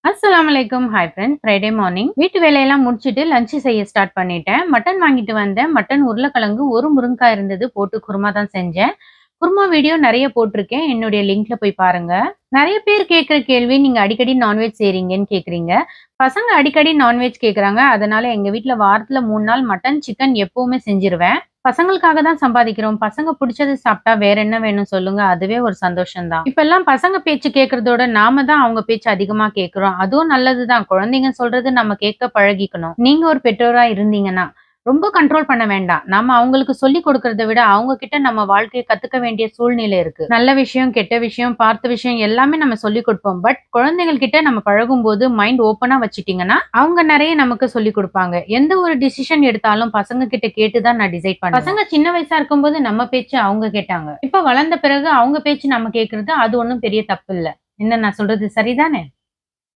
அஸ்ஸலாமலைக்கும். Hi friend. Friday morning வீட்டு வேலையெல்லாம் முடிச்சுட்டு லஞ்ச் செய்ய ஸ்டார்ட் பண்ணிட்டேன். மட்டன் வாங்கிட்டு வந்தேன். மட்டன், உருளைக்கிழங்கு, ஒரு முருங்காய் இருந்தது. போட்டு குருமா தான் செஞ்சேன். குருமா வீடியோ நெறைய போட்டிருக்கேன். என்னுடைய லிங்க்ல போய் பாருங்க. நெறைய பேர் கேட்கிற கேள்வி, நீங்க அடிக்கடி நான்வெஜ் செய்றீங்கன்னு கேட்கிறீங்க. பசங்க அடிக்கடி நான்வெஜ் கேட்கறாங்க. அதனால எங்க வீட்ல வாரத்துல 3 நாள் மட்டன், சிக்கன் எப்பவுமே செஞ்சுருவேன். பசங்களுக்காக தான் சம்பாதிக்கிறோம். பசங்க புடிச்சது சாப்பிட்டா வேற என்ன வேணும் சொல்லுங்க? அதுவே ஒரு சந்தோஷம் தான். இப்பல்லாம் பசங்க பேச்சு கேட்கிறதோட நாம தான் அவங்க பேச்சு அதிகமா கேட்கிறோம். அதுவும் நல்லது தான். குழந்தைங்க சொல்றது நம்ம கேட்க பழகிக்கணும். நீங்க ஒரு பெற்றோரா இருந்தீங்கன்னா, ரொம்ப கண்ட்ரோல் பண்ண வேண்டாம். நாம அவங்களுக்கு சொல்லிக் கொடுக்கிறத விட, அவங்க கிட்ட நம்ம வாழ்க்கைய கத்துக்க வேண்டிய சூழ்நிலை இருக்கு. நல்ல விஷயம், கெட்ட விஷயம், பார்த்த விஷயம் எல்லாமே நம்ம சொல்லிக் கொடுப்போம். பட் குழந்தைகள் கிட்ட நம்ம பழகும்போது மைண்ட் ஓப்பனா வச்சுட்டீங்கன்னா, அவங்க நெறைய நமக்கு சொல்லிக் குடுப்பாங்க. எந்த ஒரு டிசிஷன் எடுத்தாலும் பசங்க கிட்ட கேட்டு தான் நான் டிசைட் பண்ணுவேன். பசங்க சின்ன வயசா இருக்கும்போது நம்ம பேச்சு அவங்க கேட்டாங்க. இப்ப வளர்ந்த பிறகு அவங்க பேச்சு நம்ம கேட்கிறது, அது ஒண்ணும் பெரிய தப்பு இல்ல. என்ன நான் சொல்றது சரிதானே?